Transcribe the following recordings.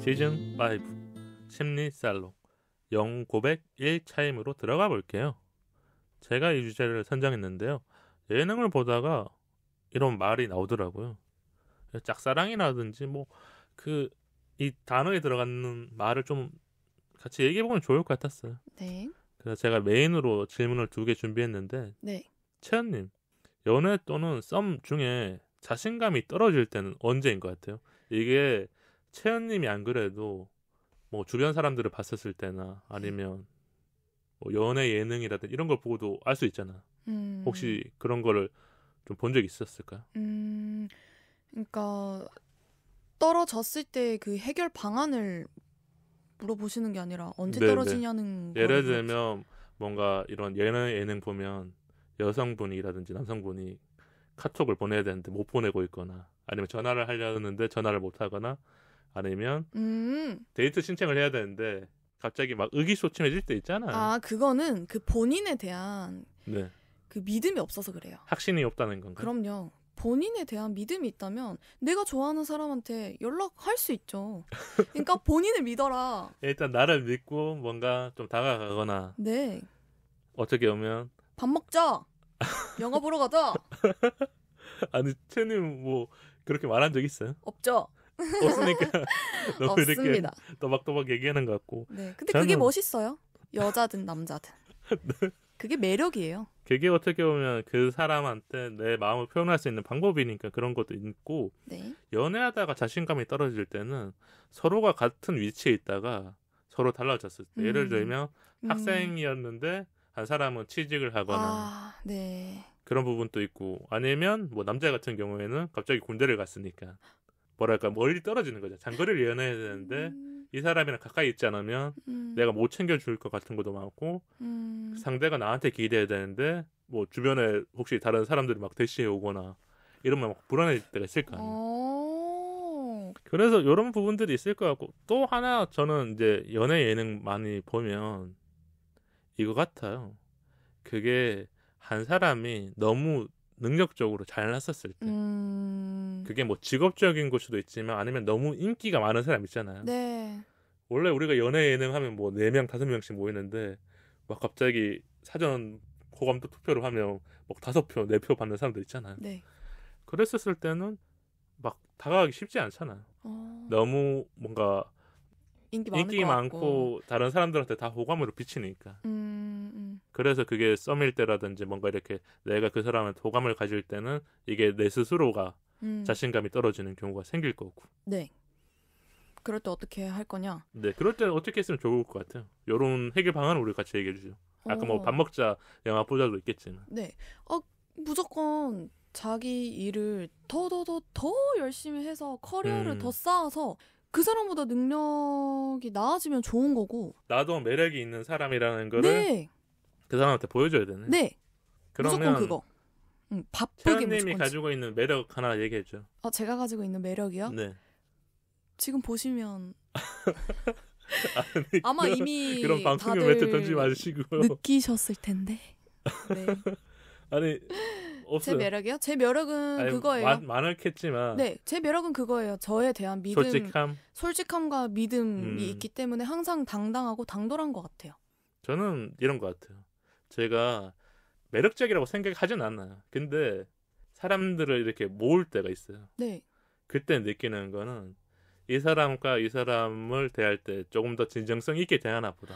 시즌 5 심리 살롱 영고백 1차임으로 들어가 볼게요. 제가 이 주제를 선정했는데요. 예능을 보다가 이런 말이 나오더라고요. 짝사랑이라든지 이 단어에 들어가는 말을 좀 같이 얘기해보면 좋을 것 같았어요. 네. 그래서 제가 메인으로 질문을 2개 준비했는데 네. 채연님, 연애 또는 썸 중에 자신감이 떨어질 때는 언제인 것 같아요? 이게 채연님이 안 그래도 뭐 주변 사람들을 봤었을 때나 아니면 뭐 연애 예능이라든지 이런 걸 보고도 알 수 있잖아. 혹시 그런 거를 좀 본 적 있었을까요? 그러니까 떨어졌을 때 그 해결 방안을 물어보시는 게 아니라 언제 네네. 떨어지냐는 예를 들면 뭔가 이런 연애 예능 보면 여성분이라든지 남성분이 카톡을 보내야 되는데 못 보내고 있거나 아니면 전화를 하려는데 전화를 못 하거나 아니면 데이트 신청을 해야 되는데 갑자기 막 의기소침해질 때 있잖아요. 아, 그거는 그 본인에 대한 네. 그 믿음이 없어서 그래요. 확신이 없다는 건가요? 그럼요. 본인에 대한 믿음이 있다면 내가 좋아하는 사람한테 연락할 수 있죠. 그러니까 본인을 믿어라. 일단 나를 믿고 뭔가 좀 다가가거나 네. 어떻게 보면 밥 먹자. 영화 보러 가자. 아니 채님 뭐 그렇게 말한 적 있어요? 없죠. 없으니까 너무 없습니다. 이렇게 또박또박 얘기하는 것 같고. 네. 근데 그게 멋있어요. 여자든 남자든. 네. 그게 매력이에요. 그게 어떻게 보면 그 사람한테 내 마음을 표현할 수 있는 방법이니까 그런 것도 있고. 네. 연애하다가 자신감이 떨어질 때는 서로가 같은 위치에 있다가 서로 달라졌을 때. 예를 들면 학생이었는데 한 사람은 취직을 하거나 네. 그런 부분도 있고 아니면 뭐 남자 같은 경우에는 갑자기 군대를 갔으니까 뭐랄까 멀리 떨어지는 거죠. 장거리를 연애해야 되는데 이 사람이랑 가까이 있지 않으면 내가 못 챙겨줄 것 같은 것도 많고 상대가 나한테 기대해야 되는데 뭐 주변에 혹시 다른 사람들이 막 대시해 오거나 이러면 막 불안해질 때가 있을 거 아니에요. 그래서 이런 부분들이 있을 것 같고 또 하나 저는 이제 연애 예능 많이 보면 이거 같아요. 그게 한 사람이 너무 능력적으로 잘났었을 때 그게 뭐 직업적인 걸 수도 있지만 아니면 너무 인기가 많은 사람 있잖아요. 네. 원래 우리가 연애 예능 하면 뭐 4명, 5명씩 모이는데 막 갑자기 사전 호감도 투표를 하면 막 5표, 4표 받는 사람들 있잖아요. 네. 그랬었을 때는 막 다가가기 쉽지 않잖아요. 너무 뭔가 인기 많고 다른 사람들한테 다 호감으로 비치니까. 그래서 그게 썸일 때라든지 뭔가 이렇게 내가 그 사람한테 호감을 가질 때는 이게 내 스스로가 자신감이 떨어지는 경우가 생길 거고. 네. 그럴 때 어떻게 할 거냐? 네, 그럴 때 어떻게 했으면 좋을 것 같아요. 이런 해결 방안을 우리 같이 얘기해 주죠. 아까 뭐 밥 먹자, 영화 보자도 있겠지만. 네. 무조건 자기 일을 더 열심히 해서 커리어를 더 쌓아서 그 사람보다 능력이 나아지면 좋은 거고. 나도 매력이 있는 사람이라는 거를 네. 그 사람한테 보여줘야 되네. 네. 그러면 무조건 그거. 바쁘게 채연님이 가지고 있는 매력 하나 얘기해줘. 제가 가지고 있는 매력이요? 네. 지금 보시면 아니, 아마 이미 그런 방송용 멘트 던지지 마시고 느끼셨을 텐데. 네. 아니 없어요. 제 매력이요? 제 매력은 그거예요. 많았겠지만. 네, 제 매력은 그거예요. 저에 대한 믿음, 솔직함과 믿음이 있기 때문에 항상 당당하고 당돌한 것 같아요. 저는 이런 것 같아요. 제가 매력적이라고 생각하진 않아요. 근데 사람들을 이렇게 모을 때가 있어요. 네. 그때 느끼는 거는 이 사람과 이 사람을 대할 때 조금 더 진정성 있게 대하나 보다.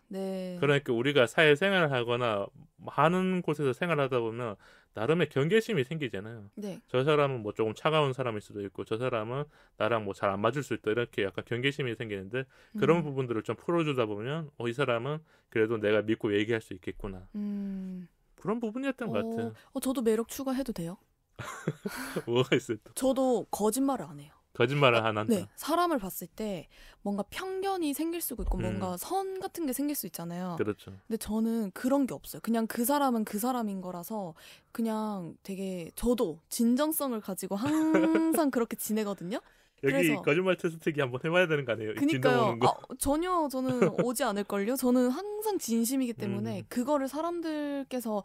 네. 그러니까 우리가 사회생활을 하거나 많은 곳에서 생활하다 보면 나름의 경계심이 생기잖아요. 네. 저 사람은 뭐 조금 차가운 사람일 수도 있고 저 사람은 나랑 뭐 잘 안 맞을 수 있다 이렇게 약간 경계심이 생기는데 그런 부분들을 좀 풀어주다 보면 이 사람은 그래도 내가 믿고 얘기할 수 있겠구나. 그런 부분이었던 것 같아요. 저도 매력 추가해도 돼요? 뭐가 있어요 또? 저도 거짓말을 안 해요. 거짓말을 안 한다. 네, 사람을 봤을 때 뭔가 편견이 생길 수도 있고 뭔가 선 같은 게 생길 수 있잖아요. 그렇죠. 근데 저는 그런 게 없어요. 그냥 그 사람은 그 사람인 거라서 그냥 되게 저도 진정성을 가지고 항상 그렇게 지내거든요. 여기 그래서, 거짓말 테스트기 한번 해봐야 되는 거 아니에요? 그니까요. 전혀 저는 오지 않을걸요. 저는 항상 진심이기 때문에 그거를 사람들께서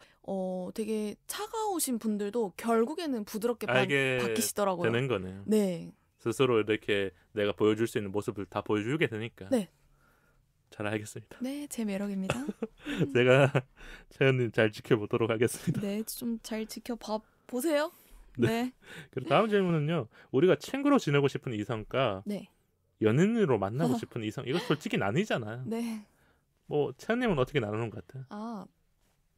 되게 차가우신 분들도 결국에는 부드럽게 바뀌시더라고요. 되는 거네요. 네. 스스로 이렇게 내가 보여줄 수 있는 모습을 다 보여주게 되니까. 네. 잘 알겠습니다. 네, 제 매력입니다. 제가 채연님 잘 지켜보도록 하겠습니다. 네, 좀 잘 지켜봐 보세요. 네. 네. 그리고 다음 질문은요. 우리가 친구로 지내고 싶은 이성과 네. 연인으로 만나고 싶은 이성, 이거 솔직히 나뉘잖아요. 네. 뭐 채연님은 어떻게 나누는 것 같아요? 아,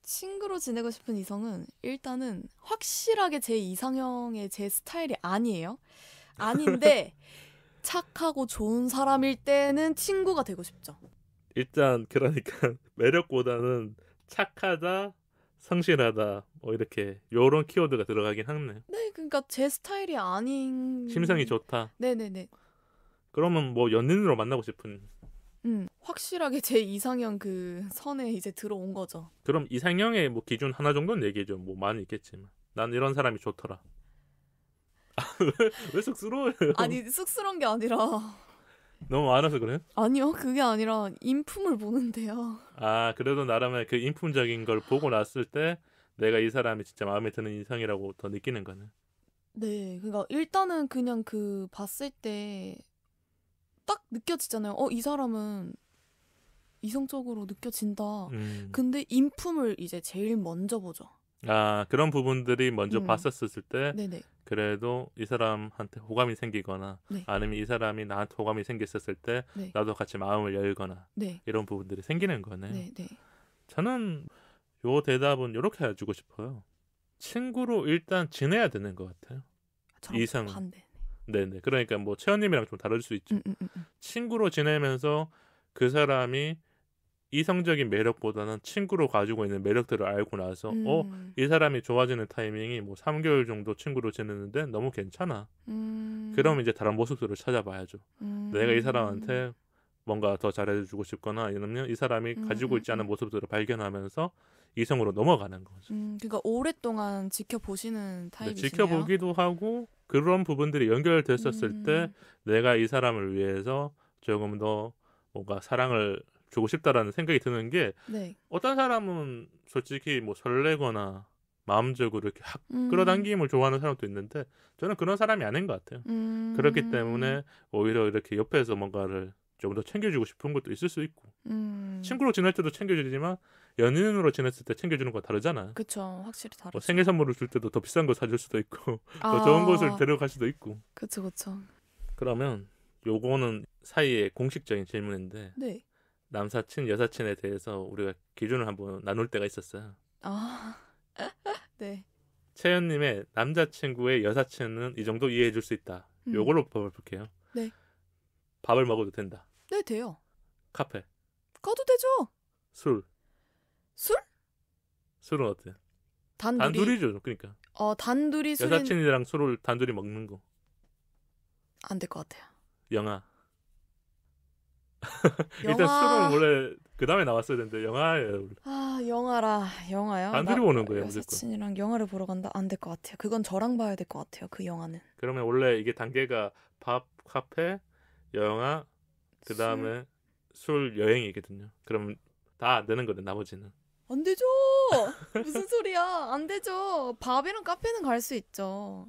친구로 지내고 싶은 이성은 일단은 확실하게 제 이상형의 제 스타일이 아니에요. 아닌데 착하고 좋은 사람일 때는 친구가 되고 싶죠. 일단 그러니까 매력보다는 착하다, 성실하다 뭐 이렇게 요런 키워드가 들어가긴 하네요. 네, 그러니까 제 스타일이 아닌. 심성이 좋다. 네네네. 그러면 뭐 연인으로 만나고 싶은. 확실하게 제 이상형 그 선에 이제 들어온 거죠. 그럼 이상형의 뭐 기준 하나 정도는 얘기해줘. 뭐 많이 있겠지만 난 이런 사람이 좋더라. 왜 쑥스러워요? 아니, 쑥스러운 게 아니라. 너무 많아서 그래요? 아니요, 그게 아니라 인품을 보는데요. 아, 그래도 나름의 그 인품적인 걸 보고 났을 때 내가 이 사람이 진짜 마음에 드는 이성이라고 더 느끼는 거네. 네, 그러니까 일단은 그냥 그 봤을 때 딱 느껴지잖아요. 이 사람은 이성적으로 느껴진다. 근데 인품을 이제 제일 먼저 보죠. 아, 그런 부분들이 먼저 음. 봤었을 때 네네. 그래도 이 사람한테 호감이 생기거나 네. 아니면 이 사람이 나한테 호감이 생겼었을 때 네. 나도 같이 마음을 열거나 네. 이런 부분들이 생기는 거네. 네. 네. 저는 요 대답은 이렇게 해주고 싶어요. 친구로 일단 지내야 되는 것 같아요. 저랑 이성. 반대. 네네. 그러니까 뭐 채연님이랑 좀 다를 수 있죠. 친구로 지내면서 그 사람이 이성적인 매력보다는 친구로 가지고 있는 매력들을 알고 나서 이 사람이 좋아지는 타이밍이 뭐 3개월 정도 친구로 지내는데 너무 괜찮아. 그럼 이제 다른 모습들을 찾아봐야죠. 내가 이 사람한테 뭔가 더 잘해주고 싶거나 아니면 이 사람이 가지고 있지 않은 모습들을 발견하면서 이성으로 넘어가는 거죠. 그러니까 오랫동안 지켜보시는 타입이시네요. 네, 지켜보기도 하고 그런 부분들이 연결됐었을 때 내가 이 사람을 위해서 조금 더 뭔가 사랑을 주고 싶다라는 생각이 드는 게 네. 어떤 사람은 솔직히 뭐 설레거나 마음적으로 이렇게 확 끌어당김을 좋아하는 사람도 있는데 저는 그런 사람이 아닌 것 같아요. 그렇기 때문에 오히려 이렇게 옆에서 뭔가를 좀 더 챙겨주고 싶은 것도 있을 수 있고 친구로 지낼 때도 챙겨주지만 연인으로 지냈을 때 챙겨주는 거 다르잖아요. 그쵸, 확실히 다르죠. 뭐 생일 선물을 줄 때도 더 비싼 거 사줄 수도 있고 더 좋은 곳을 데려갈 수도 있고. 그쵸. 그러면 요거는 사이의 공식적인 질문인데 네. 남사친, 여사친에 대해서 우리가 기준을 한번 나눌 때가 있었어요. 아, 네. 채연님의 남자친구의 여사친은 이 정도 이해해줄 수 있다. 요걸로 법을 볼게요. 네. 밥을 먹어도 된다. 네, 돼요. 카페. 가도 되죠. 술. 술? 술은 어때요? 단둘이. 단둘이죠. 그러니까. 단둘이 술은 여사친이랑 술을 단둘이 먹는 거. 안 될 것 같아요. 영화. 일단 술은 원래 그 다음에 나왔어야 되는데 영화예요. 영화요? 단둘이 보는 거예요. 여사친이랑 영화를 보러 간다? 안 될 것 같아요. 그건 저랑 봐야 될 것 같아요. 그 영화는. 그러면 원래 이게 단계가 밥, 카페, 영화, 그 다음에 술, 여행이거든요. 그럼 다 안 되는 거네, 나머지는. 안 되죠. 무슨 소리야? 안 되죠. 밥이랑 카페는 갈 수 있죠.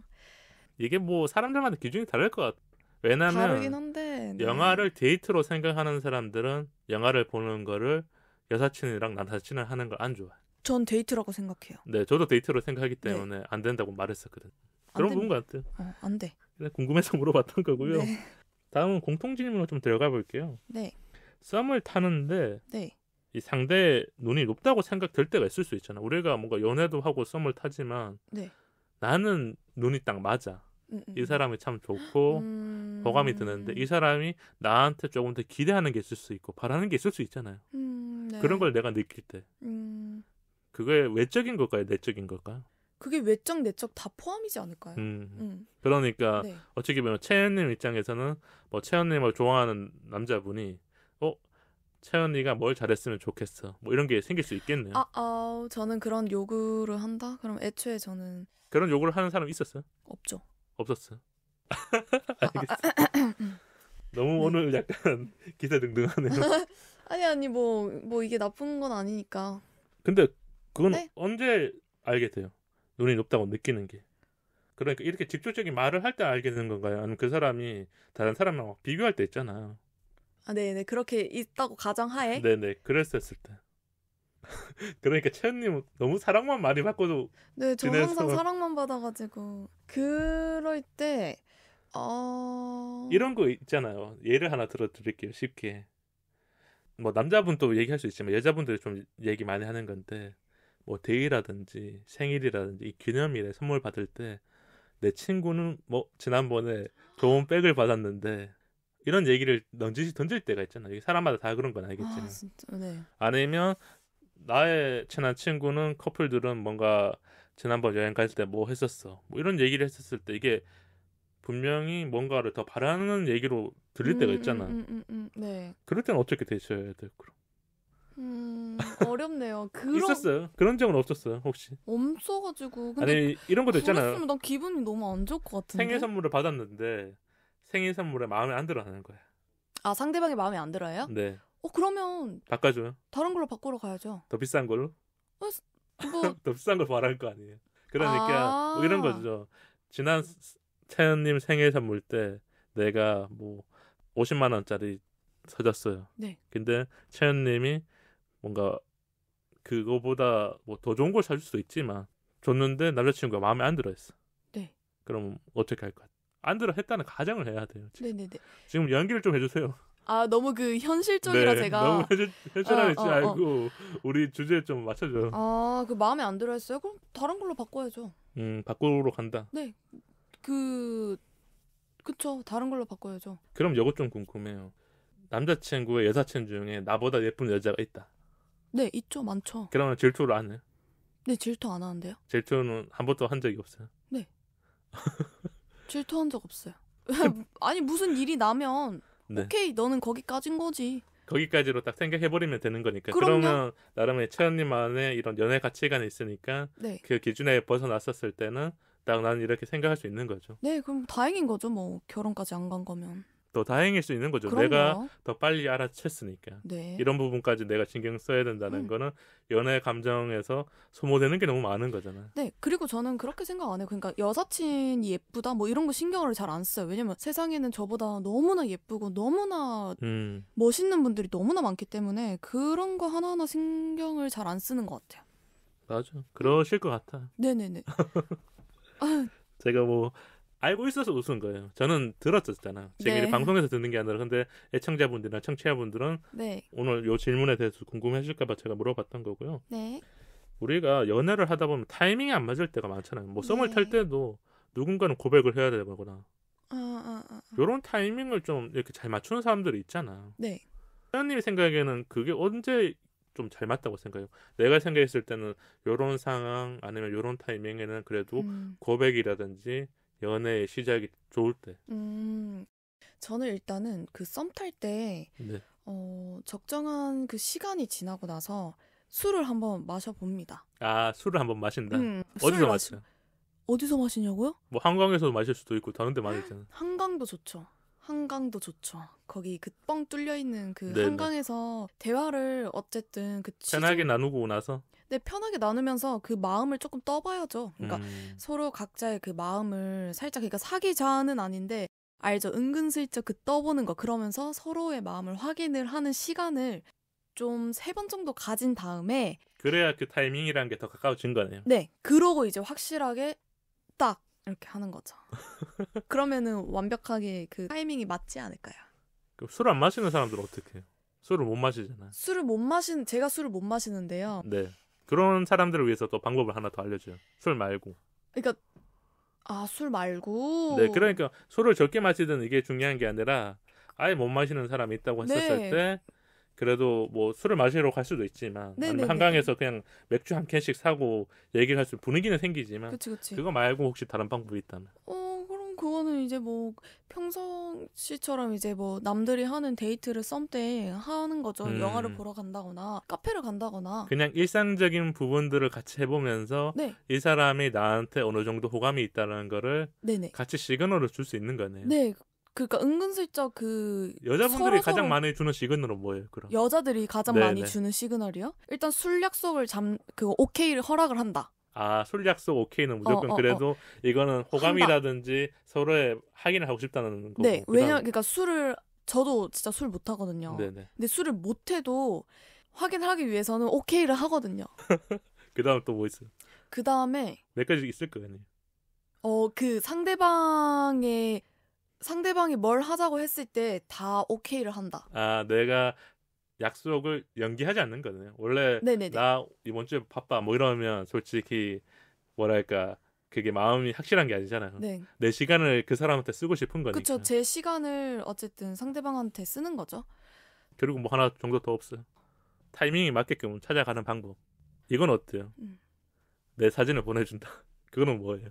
이게 뭐 사람들마다 기준이 다를 것 같아. 왜냐면 다르긴 한데. 네. 영화를 데이트로 생각하는 사람들은 영화를 보는 거를 여사친이랑 남사친을 하는 걸 안 좋아해. 전 데이트라고 생각해요. 네, 저도 데이트로 생각하기 때문에 안 된다고 말했었거든. 그런 부분 같아요. 안 돼. 그냥 궁금해서 물어봤던 거고요. 네. 다음은 공통 질문으로 좀 들어가 볼게요. 네. 썸을 타는데 네. 이 상대의 눈이 높다고 생각될 때가 있을 수 있잖아. 우리가 뭔가 연애도 하고 썸을 타지만 네. 나는 눈이 딱 맞아. 이 사람이 참 좋고 호감이 드는데 이 사람이 나한테 조금 더 기대하는 게 있을 수 있고 바라는 게 있을 수 있잖아요. 네. 그런 걸 내가 느낄 때 그게 외적인 걸까요? 내적인 걸까요? 그게 외적 내적 다 포함이지 않을까요? 그러니까 네. 어떻게 보면 채연님 입장에서는 뭐 채연님을 좋아하는 남자분이 채연이가 뭘 잘했으면 좋겠어 뭐 이런 게 생길 수 있겠네요. 저는 그런 요구를 한다? 그럼 애초에 저는 그런 요구를 하는 사람 있었어요? 없죠. 없었어요. 알겠어. 너무 오늘 약간 기세등등하네요. 아니 뭐 이게 나쁜 건 아니니까. 근데 그건 네? 언제 알게 돼요? 눈이 높다고 느끼는 게. 그러니까 이렇게 직접적인 말을 할 때 알게 되는 건가요? 아니면 그 사람이 다른 사람랑 비교할 때 있잖아요. 아, 네네. 그렇게 있다고 가정하에? 네네. 그랬었을 때. 그러니까 채연님 너무 사랑만 많이 받고도 네, 저 지내서... 항상 사랑만 받아가지고 그럴 때 이런 거 있잖아요. 예를 하나 들어드릴게요. 쉽게. 뭐 남자분도 얘기할 수 있지만 여자분들이 좀 얘기 많이 하는 건데 뭐 데이라든지 생일이라든지 이 기념일에 선물 받을 때 내 친구는 뭐 지난번에 좋은 백을 받았는데 이런 얘기를 넌지시 던질 때가 있잖아요. 이게 사람마다 다 그런 건 알겠지만. 아, 진짜, 네. 아니면 나의 친한 친구는 커플들은 뭔가 지난번 여행 갈 때 뭐 했었어. 뭐 이런 얘기를 했었을 때 이게 분명히 뭔가를 더 바라는 얘기로 들릴 때가 있잖아. 네. 그럴 때는 어떻게 대처해야 돼? 그럼? 어렵네요. 있었어요? 그런 적은 없었어요? 혹시? 없어가지고. 근데 아니 이런 것도 있잖아요. 그랬으면 난 기분이 너무 안 좋을 것 같은데. 생일 선물을 받았는데 생일 선물에 마음에 안 들어 하는 거야. 아, 상대방이 마음에 안 들어요? 네. 그러면 바꿔줘요? 다른 걸로 바꾸러 가야죠. 더 비싼 걸로? 뭐 더 비싼 걸 바랄 거 아니에요. 그러니까 뭐 이런 거죠. 지난 채연님 생일 선물 때 내가 뭐 50만 원짜리 사줬어요. 네. 근데 채연님이 뭔가 그거보다 뭐 더 좋은 걸 사줄 수도 있지만 줬는데 남자친구가 마음에 안 들어 했어. 네. 그럼 어떻게 할 것 같아? 안 들어 했다는 가정을 해야 돼요. 네네네. 지금 연기를 좀 해주세요. 아, 너무 그 현실적이라 네, 제가 너무 현실하지 말고 우리 주제에 좀 맞춰줘. 아, 그 마음에 안 들어 했어요? 그럼 다른 걸로 바꿔야죠. 바꾸러 간다. 네. 그쵸. 다른 걸로 바꿔야죠. 그럼 이것 좀 궁금해요. 남자친구의 여사친 중에 나보다 예쁜 여자가 있다. 네, 있죠. 많죠. 그러면 질투를 안 해요? 네, 질투 안 하는데요? 질투는 한 번도 한 적이 없어요? 네. 질투한 적 없어요. 아니, 무슨 일이 나면 네. 오케이, 너는 거기까진 거지. 거기까지로 딱 생각해버리면 되는 거니까. 그럼요. 그러면 나름의 채연님만의 이런 연애 가치관이 있으니까 네. 그 기준에 벗어났었을 때는 딱 나는 이렇게 생각할 수 있는 거죠. 네, 그럼 다행인 거죠. 뭐 결혼까지 안 간 거면. 더 다행일 수 있는 거죠. 그럼요. 내가 더 빨리 알아챘으니까. 네. 이런 부분까지 내가 신경 써야 된다는 거는 연애 감정에서 소모되는 게 너무 많은 거잖아요. 네, 그리고 저는 그렇게 생각 안 해요. 그러니까 여사친이 예쁘다 뭐 이런 거 신경을 잘 안 써요. 왜냐면 세상에는 저보다 너무나 예쁘고 너무나 멋있는 분들이 너무나 많기 때문에 그런 거 하나하나 신경을 잘 안 쓰는 것 같아요. 맞아. 그러실 것 같아. 네네네. 제가 뭐 알고 있어서 웃은 거예요. 저는 들었었잖아요. 지금 네. 이 방송에서 듣는 게 아니라 근데 애청자분들이나 청취자분들은 네. 오늘 요 질문에 대해서 궁금해하실까 봐 제가 물어봤던 거고요. 네. 우리가 연애를 하다 보면 타이밍이 안 맞을 때가 많잖아요. 뭐 썸을 네. 탈 때도 누군가는 고백을 해야 되거나 이런 타이밍을 좀 이렇게 잘 맞추는 사람들이 있잖아. 네. 회원님이 생각에는 그게 언제 좀 잘 맞다고 생각해요? 내가 생각했을 때는 이런 상황 아니면 이런 타이밍에는 그래도 고백이라든지 연애의 시작이 좋을 때. 저는 일단은 그 썸 탈 때 네. 적정한 그 시간이 지나고 나서 술을 한번 마셔봅니다. 아, 술을 한번 마신다? 어디서 마셔요? 어디서 마시냐고요? 뭐 한강에서 마실 수도 있고 다른 데 마시잖아. 한강도 좋죠. 한강도 좋죠. 거기 그 뻥 뚫려 있는 그 네네. 한강에서 대화를 어쨌든 그 편하게 나누고 나서. 네, 편하게 나누면서 그 마음을 조금 떠봐야죠. 그러니까 서로 각자의 그 마음을 살짝, 그러니까 사귀자는 아닌데 알죠. 은근슬쩍 그 떠보는 거. 그러면서 서로의 마음을 확인을 하는 시간을 좀 3번 정도 가진 다음에 그래야 그 타이밍이라는 게 더 가까워진 거네요. 네, 그러고 이제 확실하게 딱 이렇게 하는 거죠. 그러면은 완벽하게 그 타이밍이 맞지 않을까요? 술 안 마시는 사람들은 어떻게 해요? 술을 못 마시잖아요. 제가 술을 못 마시는데요. 네. 그런 사람들을 위해서 또 방법을 하나 더 알려줘요. 술 말고. 그러니까 술 말고. 네, 그러니까 술을 적게 마시든 이게 중요한 게 아니라 아예 못 마시는 사람이 있다고 했었을 네. 때 그래도 뭐 술을 마시러 갈 수도 있지만 아니면 한강에서 그냥 맥주 한 캔씩 사고 얘기를 할 수 분위기는 생기지만 그치. 그거 말고 혹시 다른 방법이 있다면? 그럼 그거는 이제 뭐 평상시처럼 이제 뭐 남들이 하는 데이트를 썸 때 하는 거죠. 영화를 보러 간다거나 카페를 간다거나 그냥 일상적인 부분들을 같이 해보면서 네. 이 사람이 나한테 어느 정도 호감이 있다는 거를 네네. 같이 시그널을 줄 수 있는 거네요. 네. 그러니까 은근슬쩍 그 여자분들이 가장 많이 주는 시그널은 뭐예요? 그럼 여자들이 가장 네네. 많이 주는 시그널이요? 일단 술 약속을 오케이를 허락을 한다. 술 약속 오케이는 무조건 그래도 이거는 호감이라든지 서로의 확인을 하고 싶다는 거고. 네, 왜냐면 그러니까 저도 진짜 술 못 하거든요. 네네. 근데 술을 못 해도 확인하기 위해서는 오케이를 하거든요. 그다음 또 뭐 있어요? 그다음에 몇 가지 있을 거 아니에요. 그 상대방이 뭘 하자고 했을 때 다 오케이를 한다. 내가 약속을 연기하지 않는 거네요. 원래 네네네. 나 이번 주에 바빠 뭐 이러면 솔직히 뭐랄까 그게 마음이 확실한 게 아니잖아요. 네. 내 시간을 그 사람한테 쓰고 싶은 거니까. 그렇죠. 제 시간을 어쨌든 상대방한테 쓰는 거죠. 그리고 뭐 하나 정도 더 없어요. 타이밍이 맞게끔 찾아가는 방법. 이건 어때요? 내 사진을 보내준다. 그거는 뭐예요?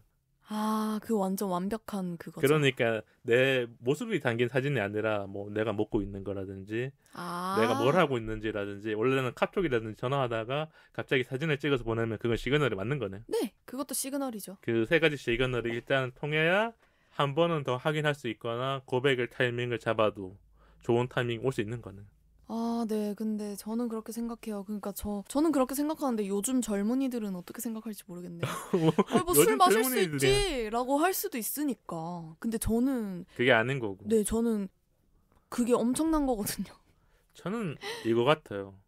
그 완전 완벽한 그거죠. 그러니까 내 모습이 담긴 사진이 아니라 뭐 내가 먹고 있는 거라든지 내가 뭘 하고 있는지라든지 원래는 카톡이라든지 전화하다가 갑자기 사진을 찍어서 보내면 그건 시그널이 맞는 거네. 네, 그것도 시그널이죠. 그 세 가지 시그널이 일단 통해야 한 번은 더 확인할 수 있거나 고백을 타이밍을 잡아도 좋은 타이밍이 올 수 있는 거네. 네. 근데 저는 그렇게 생각해요. 그러니까 저는 그렇게 생각하는데 요즘 젊은이들은 어떻게 생각할지 모르겠네요. 뭐 술 마실 수 있지라고 할 수도 있으니까. 근데 저는 그게 아닌 거고. 네, 저는 그게 엄청난 거거든요. 저는 이거 같아요.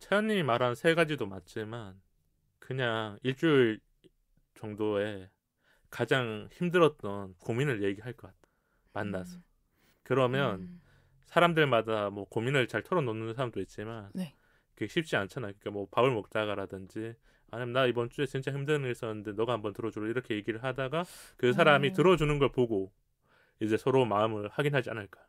채연님이 말한 세 가지도 맞지만 그냥 일주일 정도에 가장 힘들었던 고민을 얘기할 것 같아. 만나서. 그러면 사람들마다 뭐 고민을 잘 털어놓는 사람도 있지만 네. 그게 쉽지 않잖아요. 그러니까 뭐 밥을 먹다가라든지 아니면 나 이번 주에 진짜 힘든 일 있었는데 너가 한번 들어주라 이렇게 얘기를 하다가 그 사람이 들어주는 걸 보고 이제 서로 마음을 확인하지 않을까.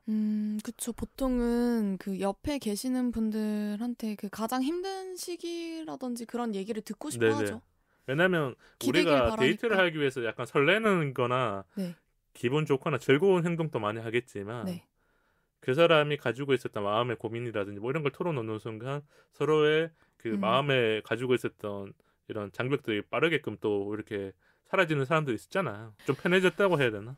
그쵸. 보통은 그 옆에 계시는 분들한테 그 가장 힘든 시기라든지 그런 얘기를 듣고 싶어 하죠. 왜냐면 우리가 데이트를 하기 위해서 약간 설레는 거나 네. 기분 좋거나 즐거운 행동도 많이 하겠지만 네. 그 사람이 가지고 있었던 마음의 고민이라든지 뭐 이런 걸 털어놓는 순간 서로의 그 마음에 가지고 있었던 이런 장벽들이 빠르게끔 또 이렇게 사라지는 사람들이 있었잖아요. 좀 편해졌다고 해야 되나?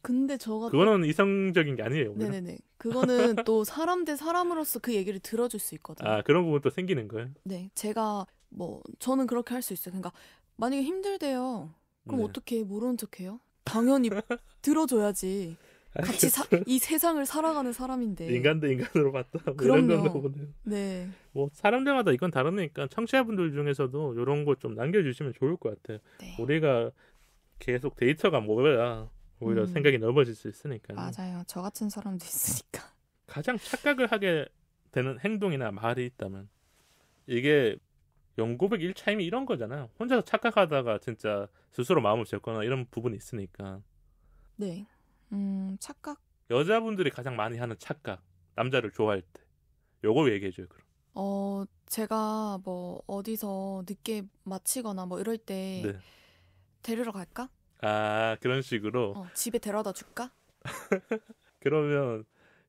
근데 그거는 이성적인 게 아니에요. 오히려. 네네네. 그거는 또 사람 대 사람으로서 그 얘기를 들어줄 수 있거든요. 그런 부분 또 생기는 거예요? 네. 제가 저는 그렇게 할 수 있어요. 그러니까 만약에 힘들대요. 그럼 어떻게 모르는 척해요? 당연히 들어줘야지. 같이 이 세상을 살아가는 사람인데. 인간 대 인간으로 봤다. 뭐 그럼요. 네. 뭐 사람들마다 이건 다르니까 청취자분들 중에서도 이런 거 좀 남겨주시면 좋을 것 같아요. 네. 우리가 계속 데이터가 뭐야 오히려 생각이 넓어질 수 있으니까. 맞아요. 저 같은 사람도 있으니까. 가장 착각을 하게 되는 행동이나 말이 있다면 이게 영고백 1차임이 이런 거잖아요. 혼자서 착각하다가 진짜 스스로 마음을 줬거나 이런 부분이 있으니까. 네. 착각? 여자분들이 가장 많이 하는 착각. 남자를 좋아할 때. 요거 얘기해줘요, 그럼. 제가 뭐 어디서 늦게 마치거나 뭐 이럴 때 네. 데리러 갈까? 그런 식으로. 집에 데려다 줄까? 그러면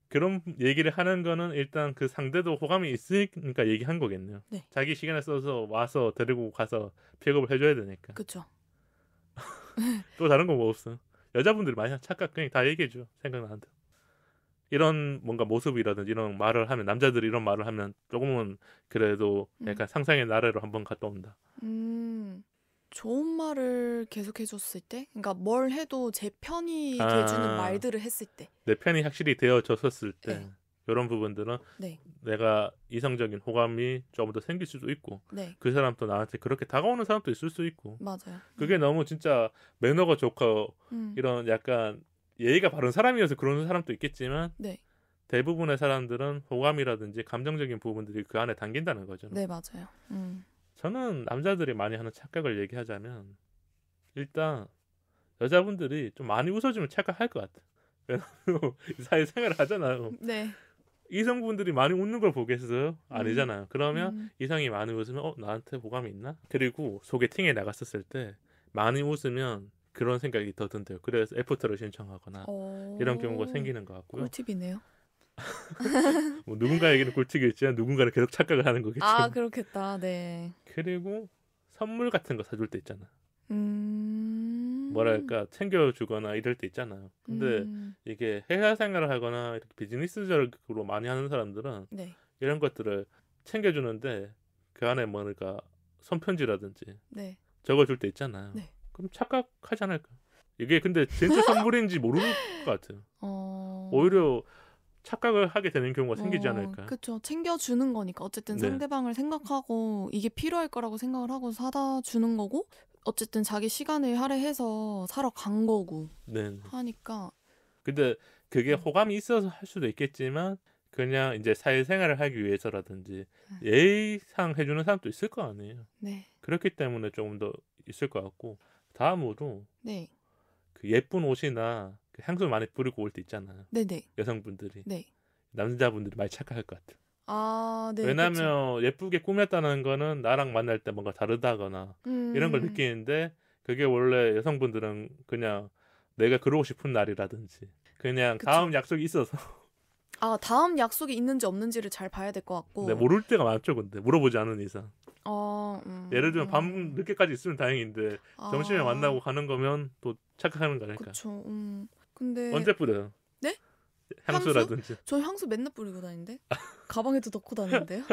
그런 얘기를 하는 거는 일단 그 상대도 호감이 있으니까 얘기한 거겠네요. 네. 자기 시간을 써서 와서 데리고 가서 픽업을 해줘야 되니까. 그렇죠. 또 다른 거 뭐 없어? 여자분들이 많이 착각 그냥 다 얘기해줘. 생각나는데. 이런 뭔가 모습이라든지 이런 말을 하면 남자들이 이런 말을 하면 조금은 그래도 약간 상상의 나래로 한번 갔다 온다. 좋은 말을 계속 해줬을 때, 그러니까 뭘 해도 제 편이 돼주는 말들을 했을 때, 내 편이 확실히 되어졌었을 때, 네. 이런 부분들은 네. 내가 이성적인 호감이 조금 더 생길 수도 있고, 네. 그 사람도 나한테 그렇게 다가오는 사람도 있을 수 있고, 맞아요. 그게 너무 진짜 매너가 좋고 이런 약간 예의가 바른 사람이어서 그러는 사람도 있겠지만, 네. 대부분의 사람들은 호감이라든지 감정적인 부분들이 그 안에 담긴다는 거죠. 네, 맞아요. 저는 남자들이 많이 하는 착각을 얘기하자면 일단 여자분들이 좀 많이 웃어주면 착각할 것 같아요. 왜냐면 사회생활을 하잖아요. 네. 이성분들이 많이 웃는 걸 보겠어요? 아니잖아요. 그러면 이성이 많이 웃으면 나한테 호감이 있나? 그리고 소개팅에 나갔었을 때 많이 웃으면 그런 생각이 더 든대요. 그래서 애프터를 신청하거나 이런 경우가 생기는 것 같고요. 꿀팁이네요. 뭐 누군가에게는 꿀팁이겠지만 누군가는 계속 착각을 하는 거겠죠. 그렇겠다. 네. 그리고 선물 같은 거 사줄 때 있잖아. 뭐랄까 챙겨주거나 이럴 때 있잖아요. 근데 이게 회사 생활을 하거나 이렇게 비즈니스적으로 많이 하는 사람들은 네. 이런 것들을 챙겨주는데 그 안에 뭔가 손편지라든지 네. 적어줄 때 있잖아요. 네. 그럼 착각하지 않을까? 이게 근데 진짜 선물인지 모르는 것 같아요. 오히려 착각을 하게 되는 경우가 생기지 않을까? 그렇죠. 챙겨주는 거니까 어쨌든 네. 상대방을 생각하고 이게 필요할 거라고 생각을 하고 사다 주는 거고 어쨌든 자기 시간을 할애해서 사러 간 거고 네. 하니까. 근데 그게 호감이 있어서 할 수도 있겠지만 그냥 이제 사회생활을 하기 위해서라든지 예의상 해주는 사람도 있을 거 아니에요. 네. 그렇기 때문에 조금 더 있을 것 같고 다음으로 네. 그 예쁜 옷이나 그 향수 많이 뿌리고 올 때 있잖아요. 네네. 여성분들이. 네. 남자분들이 많이 착각할 것 같아요. 아, 네. 왜냐하면 그쵸. 예쁘게 꾸몄다는 거는 나랑 만날 때 뭔가 다르다거나 이런 걸 느끼는데 그게 원래 여성분들은 그냥 내가 그러고 싶은 날이라든지 그냥 그쵸. 다음 약속이 있어서 아, 다음 약속이 있는지 없는지를 잘 봐야 될 것 같고. 네, 모를 때가 많죠. 근데 물어보지 않은 이상. 예를 들면 밤 늦게까지 있으면 다행인데 점심에 만나고 가는 거면 또 착각하는 거니까. 그렇죠. 근데 언제 뿌려요? 네? 향수라든지. 저 향수 맨날 뿌리고 다니는데. 가방에도 넣고 다니는데요.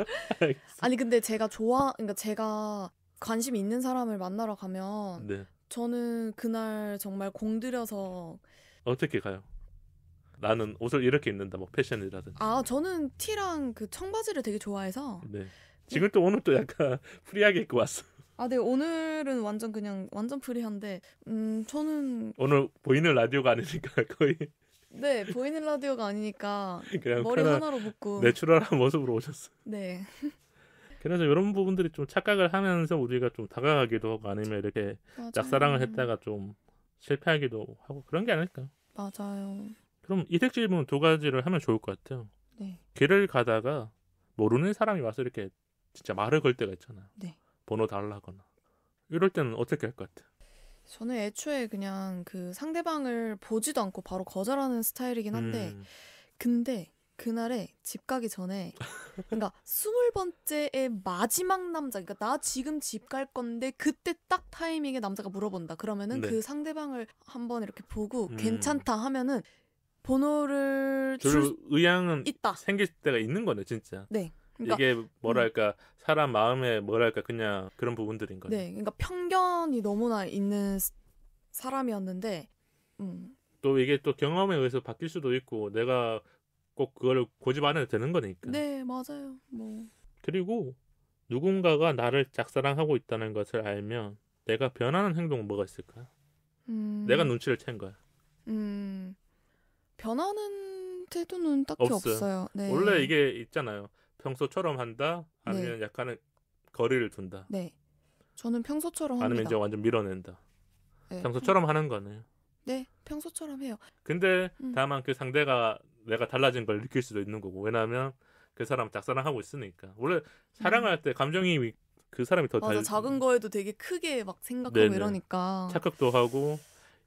아니 근데 그러니까 제가 관심이 있는 사람을 만나러 가면 네. 저는 그날 정말 공들여서 어떻게 가요? 나는 옷을 이렇게 입는다, 뭐 패션이라든지. 아, 저는 티랑 그 청바지를 되게 좋아해서. 네. 지금 또 오늘 또 약간 프리하게 입고 왔어. 아, 네. 오늘은 완전 프리한데, 저는 오늘 보이는 라디오가 아니니까 거의. 네, 보이는 라디오가 아니니까 그냥 머리 하나로 묶고. 내추럴한 모습으로 오셨어. 네. 그래서 이런 부분들이 좀 착각을 하면서 우리가 좀 다가가기도 하고 아니면 이렇게 맞아요. 짝사랑을 했다가 좀 실패하기도 하고 그런 게 아닐까. 맞아요. 그럼 이색 질문 두 가지를 하면 좋을 것 같아요. 네. 길을 가다가 모르는 사람이 와서 이렇게 진짜 말을 걸 때가 있잖아요. 네. 번호 달라거나. 이럴 때는 어떻게 할 것 같아요? 저는 애초에 그냥 그 상대방을 보지도 않고 바로 거절하는 스타일이긴 한데, 근데 그날에 집 가기 전에, 그러니까 20번째의 마지막 남자, 그러니까 나 지금 집 갈 건데 그때 딱 타이밍에 남자가 물어본다. 그러면은 네. 그 상대방을 한번 이렇게 보고 괜찮다 하면은 번호를 줄 의향은 있다. 생길 때가 있는 거네, 진짜. 네. 그러니까, 이게 뭐랄까 사람 마음에 뭐랄까 그냥 그런 부분들인 거네. 네. 그러니까 편견이 너무나 있는 사람이었는데, 또 이게 또 경험에 의해서 바뀔 수도 있고 내가 꼭 그걸 고집 안 해도 되는 거니까. 네, 맞아요. 뭐. 그리고 누군가가 나를 짝사랑하고 있다는 것을 알면 내가 변하는 행동은 뭐가 있을까요? 내가 눈치를 챈 거야. 변하는 태도는 딱히 없어요. 네. 원래 이게 있잖아요. 평소처럼 한다 아니면 네. 약간의 거리를 둔다. 네. 저는 평소처럼 아니면 합니다. 이제 완전 밀어낸다. 네. 평소처럼 하는 거네요. 네, 평소처럼 해요. 근데 다만 그 상대가 내가 달라진 걸 느낄 수도 있는 거고. 왜냐하면 그 사람 짝사랑하고 있으니까. 원래 사랑할 때 감정이 그 사람이 더 맞아, 작은 거에도 되게 크게 막 생각하고 네네. 이러니까. 착각도 하고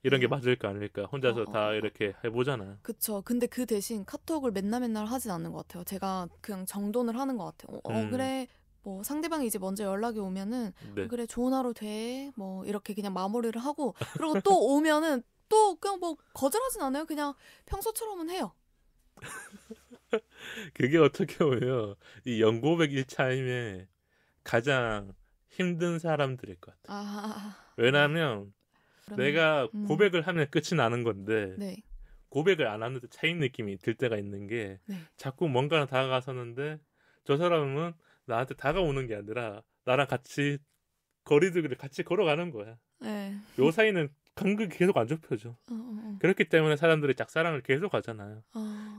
이런 게 맞을까 아닐까 혼자서 다 이렇게 해보잖아요. 그쵸. 근데 그 대신 카톡을 맨날 하진 않는 것 같아요. 제가 그냥 정돈을 하는 것 같아요. 그래. 뭐 상대방이 이제 먼저 연락이 오면은 네. 그래 좋은 하루 돼. 뭐 이렇게 그냥 마무리를 하고 그리고 또 오면은 또 그냥 뭐 거절하진 않아요. 그냥 평소처럼은 해요. 그게 어떻게 보면 이 연고백 1차임에 가장 힘든 사람들일 것 같아요. 왜냐하면 내가 고백을 하면 끝이 나는 건데 네. 고백을 안 하는데 차인 느낌이 들 때가 있는 게 네. 자꾸 뭔가는 다가가서는데 저 사람은 나한테 다가오는 게 아니라 나랑 같이 거리두기를 같이 걸어가는 거야. 네. 요 사이는 간극이 계속 안 좁혀져. 그렇기 때문에 사람들이 짝사랑을 계속 하잖아요.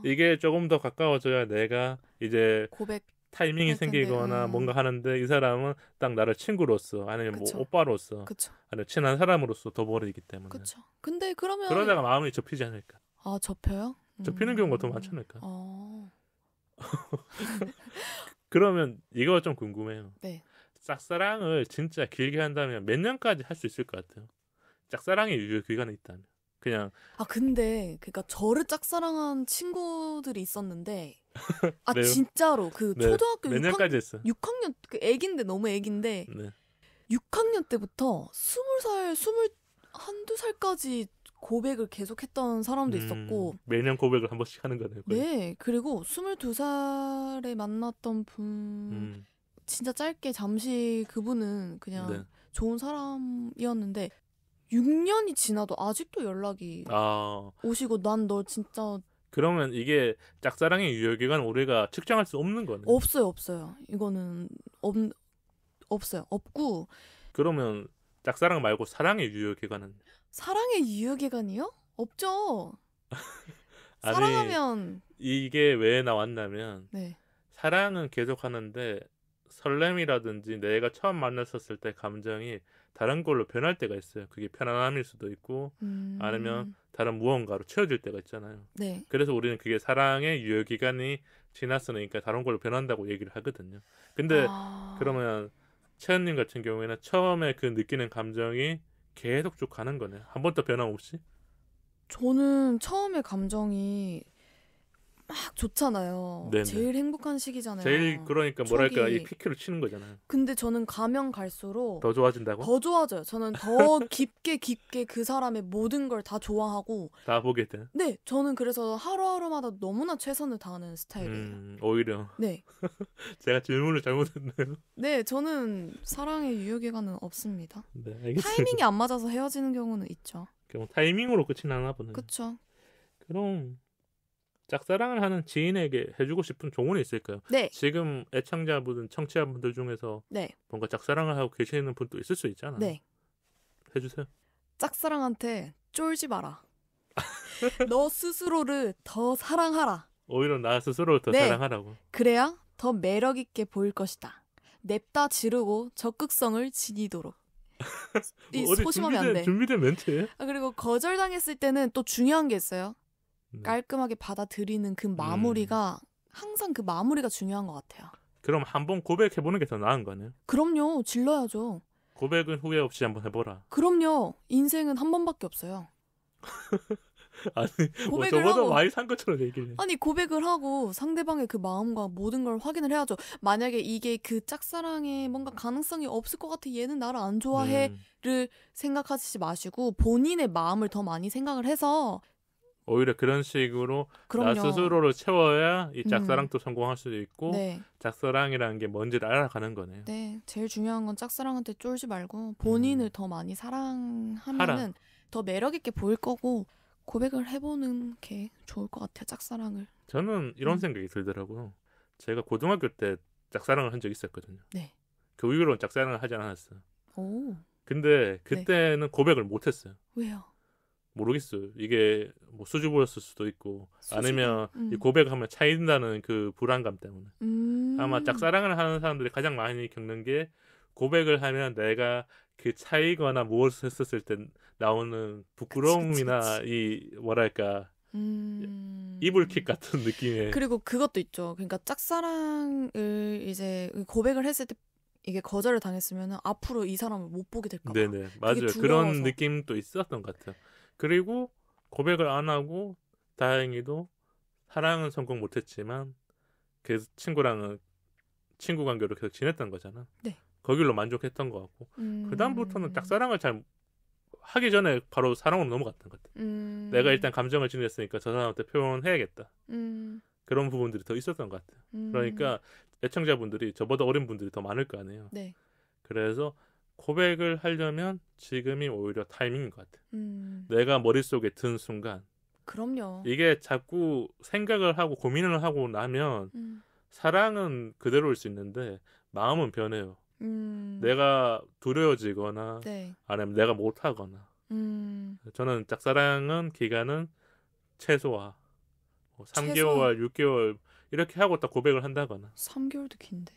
이게 조금 더 가까워져야 내가 이제 고백 타이밍이 생기거나 뭔가 하는데 이 사람은 딱 나를 친구로서 아니면 그쵸. 뭐 오빠로서 그쵸. 아니면 친한 사람으로서 더 버리기 때문에. 그쵸. 근데 그러면 그러다가 마음이 접히지 않을까. 아, 접혀요? 접히는 경우가 더 많지 않을까. 어. 그러면 이거 좀 궁금해요. 네. 짝사랑을 진짜 길게 한다면 몇 년까지 할 수 있을 것 같아요? 짝사랑의 유효 기간이 있다면. 그냥 근데 그러니까 저를 짝사랑한 친구들이 있었는데 네. 진짜로 그 네. 초등학교 몇 년까지 했어? 6학년 그 애기인데 너무 애기인데 네. 6학년 때부터 20살, 21~2살까지 고백을 계속했던 사람도 있었고 매년 고백을 한 번씩 하는 거네요. 거의. 네. 그리고 22살에 만났던 분 진짜 짧게 잠시 그분은 그냥 네. 좋은 사람이었는데 6년이 지나도 아직도 연락이 오시고 난 너 진짜 그러면 이게 짝사랑의 유효기간 우리가 측정할 수 없는 거네. 없어요. 이거는 없어요. 없고. 그러면 짝사랑 말고 사랑의 유효기간은? 사랑의 유효기간이요? 없죠. 아니, 사랑하면 이게 왜 나왔냐면 네. 사랑은 계속 하는데 설렘이라든지 내가 처음 만났었을 때 감정이 다른 걸로 변할 때가 있어요. 그게 편안함일 수도 있고 아니면 다른 무언가로 채워질 때가 있잖아요. 네. 그래서 우리는 그게 사랑의 유효기간이 지났으니까 다른 걸로 변한다고 얘기를 하거든요. 근데 그러면 채연님 같은 경우에는 처음에 그 느끼는 감정이 계속 쭉 가는 거네요. 한 번도 변함없이? 저는 처음에 감정이 막 좋잖아요. 네네. 제일 행복한 시기잖아요. 제일 그러니까 뭐랄까 이 피크를 치는 거잖아요. 근데 저는 가면 갈수록 더 좋아진다고? 더 좋아져요. 저는 더 깊게 그 사람의 모든 걸 다 좋아하고 다 보게 돼. 네, 저는 그래서 하루하루마다 너무나 최선을 다하는 스타일이에요. 오히려. 네. 제가 질문을 잘못했네요. 네, 저는 사랑의 유효기간은 없습니다. 네, 알겠습니다. 타이밍이 안 맞아서 헤어지는 경우는 있죠. 그럼 타이밍으로 끝이 나나 보네. 그렇죠. 그럼 짝사랑을 하는 지인에게 해주고 싶은 조언이 있을까요? 네. 지금 애청자분, 청취자분들 중에서 네. 뭔가 짝사랑을 하고 계시는 분도 있을 수 있잖아요. 네. 해주세요. 짝사랑한테 쫄지 마라. 너 스스로를 더 사랑하라. 오히려 나 스스로를 더 네. 사랑하라고. 그래야 더 매력 있게 보일 것이다. 냅다 지르고 적극성을 지니도록. 이 소심하면 안 돼. 준비된 멘트예요? 그리고 거절당했을 때는 또 중요한 게 있어요. 깔끔하게 받아들이는 그 마무리가 항상 그 마무리가 중요한 것 같아요. 그럼 한번 고백해보는 게 더 나은 거네요? 그럼요. 질러야죠. 고백은 후회 없이 한번 해보라. 그럼요. 인생은 한 번밖에 없어요. 아니 뭐 저보다 많이 산 것처럼 얘기해. 아니 고백을 하고 상대방의 그 마음과 모든 걸 확인을 해야죠. 만약에 이게 그 짝사랑에 뭔가 가능성이 없을 것 같아, 얘는 나를 안 좋아해를 생각하시지 마시고 본인의 마음을 더 많이 생각을 해서 오히려 그런 식으로 그럼요. 나 스스로를 채워야 이 짝사랑도 성공할 수도 있고 네. 짝사랑이라는 게 뭔지를 알아가는 거네요. 네, 제일 중요한 건 짝사랑한테 쫄지 말고 본인을 더 많이 사랑하면은 더 매력 있게 보일 거고 고백을 해보는 게 좋을 것 같아요. 짝사랑을. 저는 이런 생각이 들더라고요. 제가 고등학교 때 짝사랑을 한 적이 있었거든요. 네. 그 이후로는 짝사랑을 하지 않았어요. 오. 근데 그때는 고백을 못했어요. 왜요? 모르겠어요. 이게 뭐 수줍었을 수도 있고 아니면 이 고백하면 차인다는 그 불안감 때문에. 아마 짝사랑을 하는 사람들이 가장 많이 겪는 게 고백을 하면 내가 그 차이거나 무엇을 했었을 때 나오는 부끄러움이나 그치. 이 뭐랄까 이불킥 같은 느낌의. 그리고 그것도 있죠. 그러니까 짝사랑을 이제 고백을 했을 때 이게 거절을 당했으면 앞으로 이 사람을 못 보게 될까 봐. 네네, 맞아요. 그런 느낌도 있었던 것 같아요. 그리고 고백을 안 하고 다행히도 사랑은 성공 못했지만 그 친구랑은 친구 관계로 계속 지냈던 거잖아. 네. 거길로 만족했던 것 같고 그 다음부터는 짝사랑을 잘 하기 전에 바로 사랑으로 넘어갔던 것 같아. 내가 일단 감정을 지녔으니까 저 사람한테 표현해야겠다. 그런 부분들이 더 있었던 것 같아요. 그러니까 애청자분들이 저보다 어린 분들이 더 많을 거 아니에요. 네. 그래서 고백을 하려면 지금이 오히려 타이밍인 것 같아요. 내가 머릿속에 든 순간. 그럼요. 이게 자꾸 생각을 하고 고민을 하고 나면 사랑은 그대로일 수 있는데 마음은 변해요. 내가 두려워지거나 네. 아니면 내가 못하거나. 저는 짝사랑은 기간은 최소화 3개월, 6개월 이렇게 하고 딱 고백을 한다거나. 3개월도 긴데.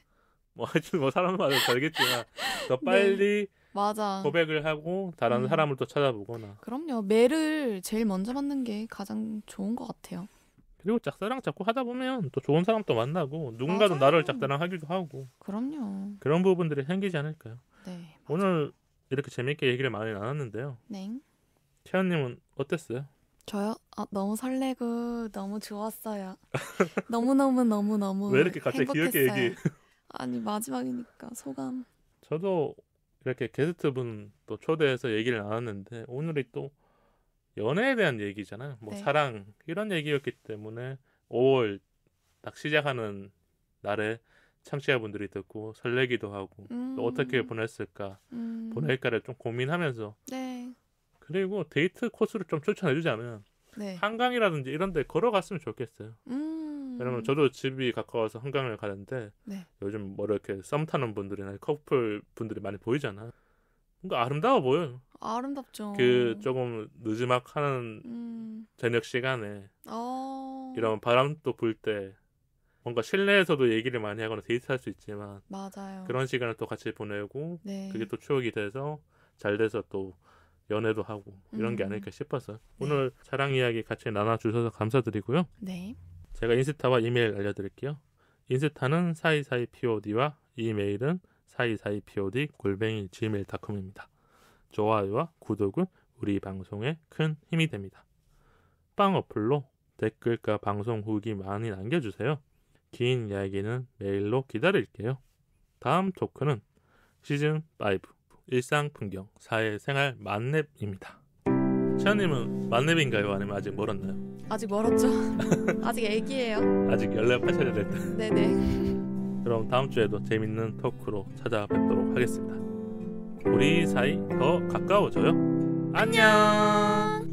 뭐 하여튼 뭐 사람마다 다르겠지만 더 빨리 네, 맞아. 고백을 하고 다른 사람을 또 찾아보거나. 그럼요. 매를 제일 먼저 받는 게 가장 좋은 것 같아요. 그리고 짝사랑 자꾸 하다 보면 또 좋은 사람도 만나고 누군가도 맞아요. 나를 짝사랑하기도 하고. 그럼요. 그런 부분들이 생기지 않을까요? 네. 맞아요. 오늘 이렇게 재밌게 얘기를 많이 나눴는데요. 네. 태연님은 어땠어요? 저요? 너무 설레고 너무 좋았어요. 너무너무 왜 이렇게 갑자기 행복했어요. 귀엽게 얘기해? 아니 마지막이니까 소감. 저도 이렇게 게스트분 또 초대해서 얘기를 나눴는데 오늘이 또 연애에 대한 얘기잖아요. 뭐 네. 사랑 이런 얘기였기 때문에 5월 딱 시작하는 날에 청취자분들이 듣고 설레기도 하고 또 어떻게 보냈을까 보낼까를 좀 고민하면서 네. 그리고 데이트 코스를 좀 추천해주자면 네. 한강이라든지 이런 데 걸어갔으면 좋겠어요. 왜냐면 저도 집이 가까워서 한강을 가는데 네. 요즘 뭐 이렇게 썸 타는 분들이나 커플 분들이 많이 보이잖아. 뭔가 아름다워 보여요. 아름답죠. 그 조금 느지막하는 저녁 시간에 이런 바람도 불 때 뭔가 실내에서도 얘기를 많이 하거나 데이트할 수 있지만 맞아요. 그런 시간을 또 같이 보내고 네. 그게 또 추억이 돼서 잘 돼서 또 연애도 하고 이런 게 아닐까 싶어서 네. 오늘 사랑 이야기 같이 나눠주셔서 감사드리고요. 네. 제가 인스타와 이메일 알려드릴게요. 인스타는 사이사이POD와 이메일은 사이사이POD@gmail.com입니다. 좋아요와 구독은 우리 방송에 큰 힘이 됩니다. 빵 어플로 댓글과 방송 후기 많이 남겨주세요. 긴 이야기는 메일로 기다릴게요. 다음 토크는 시즌5 일상 풍경 사회생활 만렙입니다. 채연님은 만렙인가요? 아니면 아직 멀었나요? 아직 멀었죠. 아직 애기예요. 아직 연락하셔야 될 때. 네네. 그럼 다음 주에도 재밌는 토크로 찾아뵙도록 하겠습니다. 우리 사이 더 가까워져요. 안녕.